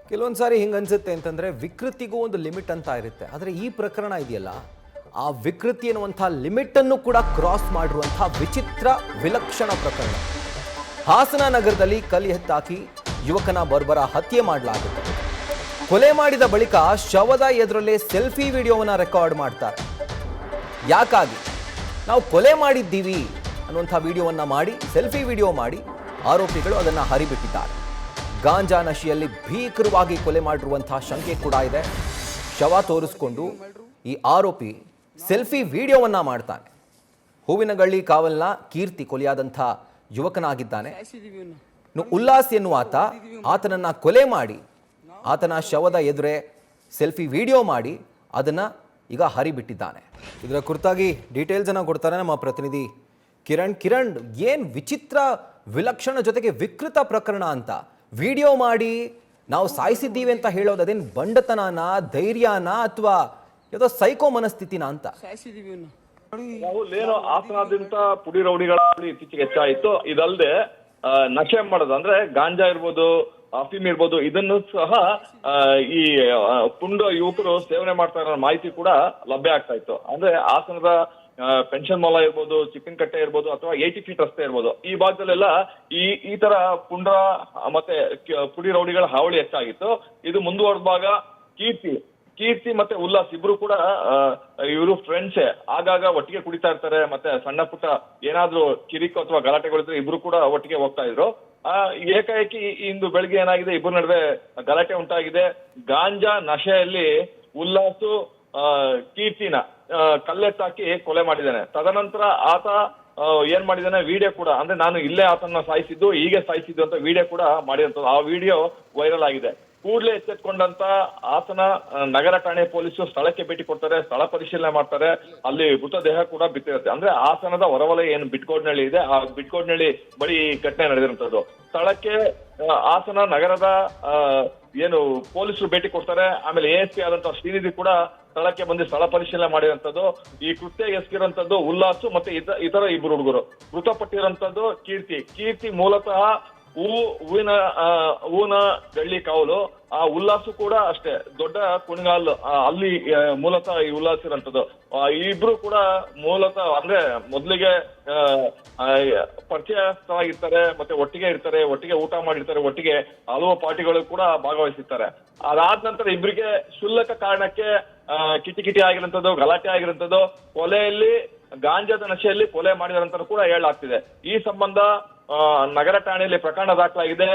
ಕೆಲವೊಂದು ಸಾರಿ ಹಿಂಗೆ ಅನ್ಸುತ್ತೆ ಅಂತಂದರೆ ವಿಕೃತಿಗೂ ಒಂದು ಲಿಮಿಟ್ ಅಂತ ಇರುತ್ತೆ. ಆದರೆ ಈ ಪ್ರಕರಣ ಇದೆಯಲ್ಲ, ಆ ವಿಕೃತಿ ಎನ್ನುವಂಥ ಲಿಮಿಟನ್ನು ಕೂಡ ಕ್ರಾಸ್ ಮಾಡಿರುವಂಥ ವಿಚಿತ್ರ ವಿಲಕ್ಷಣ ಪ್ರಕರಣ. ಹಾಸನ ನಗರದಲ್ಲಿ ಕಲ್ಲು ಎತ್ತಾಕಿ ಯುವಕನ ಬರ್ಬರ ಹತ್ಯೆ ಮಾಡಲಾಗುತ್ತೆ. ಕೊಲೆ ಮಾಡಿದ ಬಳಿಕ ಶವದ ಎದುರಲ್ಲೇ ಸೆಲ್ಫಿ ವಿಡಿಯೋವನ್ನು ರೆಕಾರ್ಡ್ ಮಾಡ್ತಾರೆ. ಯಾಕಾಗಿ? ನಾವು ಕೊಲೆ ಮಾಡಿದ್ದೀವಿ ಅನ್ನುವಂಥ ವಿಡಿಯೋವನ್ನು ಮಾಡಿ, ಸೆಲ್ಫಿ ವಿಡಿಯೋ ಮಾಡಿ ಆರೋಪಿಗಳು ಅದನ್ನು ಹರಿಬಿಟ್ಟಿದ್ದಾರೆ. ಗಾಂಜಾ ನಶೆಯಲ್ಲಿ ಭೀಕರವಾಗಿ ಕೊಲೆ ಮಾಡಿರುವಂತಹ ಶಂಕೆ ಕೂಡ ಇದೆ. ಶವ ತೋರಿಸ್ಕೊಂಡು ಈ ಆರೋಪಿ ಸೆಲ್ಫಿ ವಿಡಿಯೋವನ್ನ ಮಾಡ್ತಾನೆ. ಹೂವಿನಗಳ್ಳಿ ಕಾವಲ್ನ ಕೀರ್ತಿ ಕೊಲೆಯಾದಂಥ ಯುವಕನಾಗಿದ್ದಾನೆ. ಉಲ್ಲಾಸ್ ಎನ್ನುವ ಆತನನ್ನ ಕೊಲೆ ಮಾಡಿ ಆತನ ಶವದ ಎದುರೇ ಸೆಲ್ಫಿ ವಿಡಿಯೋ ಮಾಡಿ ಅದನ್ನ ಈಗ ಹರಿಬಿಟ್ಟಿದ್ದಾನೆ. ಇದರ ಕುರಿತಾಗಿ ಡೀಟೇಲ್ಸ್ ಅನ್ನ ಕೊಡ್ತಾರೆ ನಮ್ಮ ಪ್ರತಿನಿಧಿ ಕಿರಣ್. ಏನ್ ವಿಚಿತ್ರ ವಿಲಕ್ಷಣ ಜೊತೆಗೆ ವಿಕೃತ ಪ್ರಕರಣ ಅಂತ ವಿಡಿಯೋ ಮಾಡಿ ನಾವು ಸಾಯಿಸಿದ್ದೀವಿ ಅಂತ ಹೇಳೋದು ಅದೇನು ಬಂಡತನನ, ಧೈರ್ಯನ ಅಥವಾ ಯಾವುದೋ ಸೈಕೋ ಮನಸ್ಥಿತಿನ ಅಂತ? ಏನೋ ಹಾಸನದಿಂದ ಪುಡಿ ರೌಡಿಗಳ ಇತ್ತೀಚೆಗೆ ಹೆಚ್ಚಾಯಿತು. ಇದಲ್ಲದೆ ನಶೆ ಮಾಡೋದು ಅಂದ್ರೆ ಗಾಂಜಾ ಇರ್ಬೋದು, ಅಫೀಮ್ ಇರ್ಬೋದು, ಇದನ್ನು ಸಹ ಈ ಪುಂಡ ಯುವಕರು ಸೇವನೆ ಮಾಡ್ತಾ ಇರೋ ಮಾಹಿತಿ ಕೂಡ ಲಭ್ಯ ಆಗ್ತಾ ಇತ್ತು. ಅಂದ್ರೆ ಹಾಸನದ ಪೆನ್ಷನ್ ಮೊಲ ಇರ್ಬೋದು, ಚಿಕ್ಕನಕಟ್ಟೆ ಇರ್ಬೋದು, ಅಥವಾ 80 ಫೀಟ್ ರಸ್ತೆ ಇರ್ಬೋದು, ಈ ಭಾಗದಲ್ಲೆಲ್ಲ ಈ ತರ ಪುಂಡ ಮತ್ತೆ ಪುಡಿ ರೌಡಿಗಳ ಹಾವಳಿ ಹೆಚ್ಚಾಗಿತ್ತು. ಇದು ಮುಂದುವರೆದಾಗ ಕೀರ್ತಿ ಮತ್ತೆ ಉಲ್ಲಾಸ್ ಇಬ್ರು ಕೂಡ ಇವರು ಫ್ರೆಂಡ್ಸೇ. ಆಗಾಗ ಒಟ್ಟಿಗೆ ಕುಡಿತಾ ಇರ್ತಾರೆ. ಮತ್ತೆ ಸಣ್ಣ ಪುಟ್ಟ ಏನಾದ್ರೂ ಕಿರಿಕು ಅಥವಾ ಗಲಾಟೆಗಳಿದ್ರೆ ಇಬ್ರು ಕೂಡ ಒಟ್ಟಿಗೆ ಹೋಗ್ತಾ ಇದ್ರು. ಏಕಾಏಕಿ ಇಂದು ಬೆಳಗ್ಗೆ ಏನಾಗಿದೆ, ಇಬ್ಬರ ನಡುವೆ ಗಲಾಟೆ ಉಂಟಾಗಿದೆ. ಗಾಂಜಾ ನಶೆಯಲ್ಲಿ ಉಲ್ಲಾಸು ಕೀರ್ತಿನ ಕಲ್ಲೆತ್ತಾಕಿ ಕೊಲೆ ಮಾಡಿದ್ದಾನೆ. ತದನಂತರ ಆತ ಏನ್ ಮಾಡಿದಾನೆ, ವಿಡಿಯೋ ಕೂಡ, ಅಂದ್ರೆ ನಾನು ಇಲ್ಲೇ ಆತನ ಸಾಯಿಸಿದ್ದು, ಹೀಗೆ ಸಾಯಿಸಿದ್ದು ಅಂತ ವಿಡಿಯೋ ಕೂಡ ಮಾಡಿದಂಥದ್ದು. ಆ ವಿಡಿಯೋ ವೈರಲ್ ಆಗಿದೆ. ಕೂಡಲೇ ಎಚ್ಚೆತ್ಕೊಂಡಂತ ಹಾಸನ ನಗರ ಠಾಣೆ ಪೊಲೀಸರು ಸ್ಥಳಕ್ಕೆ ಭೇಟಿ ಕೊಡ್ತಾರೆ, ಸ್ಥಳ ಪರಿಶೀಲನೆ ಮಾಡ್ತಾರೆ. ಅಲ್ಲಿ ಮೃತದೇಹ ಕೂಡ ಬಿತ್ತಿರುತ್ತೆ. ಅಂದ್ರೆ ಹಾಸನದ ಹೊರವಲಯ ಏನು ಬಿಟ್ಕೋಡ್ನಳ್ಳಿ ಇದೆ, ಆ ಬಿಟ್ಕೋಡ್ನಳ್ಳಿ ಬಳಿ ಘಟನೆ ನಡೆದಿರುವಂತದ್ದು. ಸ್ಥಳಕ್ಕೆ ಹಾಸನ ನಗರದ ಏನು ಪೊಲೀಸರು ಭೇಟಿ ಕೊಡ್ತಾರೆ. ಆಮೇಲೆ ASP ಆದಂತಹ ಶ್ರೀನಿಧಿ ಕೂಡ ಸ್ಥಳಕ್ಕೆ ಬಂದು ಸ್ಥಳ ಪರಿಶೀಲನೆ ಮಾಡಿರುವಂತದ್ದು. ಈ ಕೃತ್ಯ ಎಸಗಿರುವಂತದ್ದು ಉಲ್ಲಾಸು ಮತ್ತೆ ಇತರ ಇಬ್ಬರು ಹುಡುಗರು. ಮೃತಪಟ್ಟಿರುವಂತದ್ದು ಕೀರ್ತಿ ಮೂಲತಃ ಹೂವಿನ ಗಳ್ಳಿ ಕಾವಲು. ಆ ಉಲ್ಲಾಸು ಕೂಡ ಅಷ್ಟೇ ದೊಡ್ಡ ಕುಣಿಗಾಲ್, ಅಲ್ಲಿ ಮೂಲತಃ ಈ ಉಲ್ಲಾಸ ಇರುವಂತದ್ದು. ಇಬ್ರು ಕೂಡ ಮೂಲತಃ ಅಂದ್ರೆ ಮೊದ್ಲಿಗೆ ಪರಿಚಯಸ್ಥರಾಗಿರ್ತಾರೆ, ಮತ್ತೆ ಒಟ್ಟಿಗೆ ಇರ್ತಾರೆ, ಒಟ್ಟಿಗೆ ಊಟ ಮಾಡಿರ್ತಾರೆ, ಒಟ್ಟಿಗೆ ಹಲವು ಪಾರ್ಟಿಗಳು ಕೂಡ ಭಾಗವಹಿಸಿರ್ತಾರೆ. ಅದಾದ ನಂತರ ಇಬ್ಬರಿಗೆ ಕ್ಷುಲ್ಲಕ ಕಾರಣಕ್ಕೆ ಕಿಟಿ ಆಗಿರುವಂತದ್ದು, ಗಲಾಟೆ ಆಗಿರುವಂತದ್ದು, ಕೊಲೆಯಲ್ಲಿ ಗಾಂಜಾದ ನಶೆಯಲ್ಲಿ ಕೊಲೆ ಮಾಡಿದಂತ ಕೂಡ ಹೇಳಲಾಗ್ತಿದೆ. ಈ ಸಂಬಂಧ ನಗರ ಠಾಣೆಯಲ್ಲಿ ಪ್ರಕರಣ ದಾಖಲಾಗಿದೆ.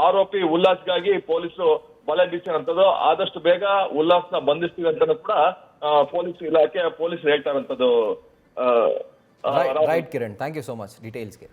ಆರೋಪಿ ಉಲ್ಲಾಸ್ಗಾಗಿ ಪೊಲೀಸರು ಬಲೆ ಬೀಸಿರುವಂತದ್ದು. ಆದಷ್ಟು ಬೇಗ ಉಲ್ಲಾಸ್ನ ಬಂಧಿಸ್ತೀವಿ ಅಂತ ಕೂಡ ಪೊಲೀಸ್ ಇಲಾಖೆ ಪೊಲೀಸರು ಹೇಳ್ತಾ ಇರುವಂತದ್ದು. Right Kiran, thank you so much ಡೀಟೇಲ್ಸ್ಗೆ.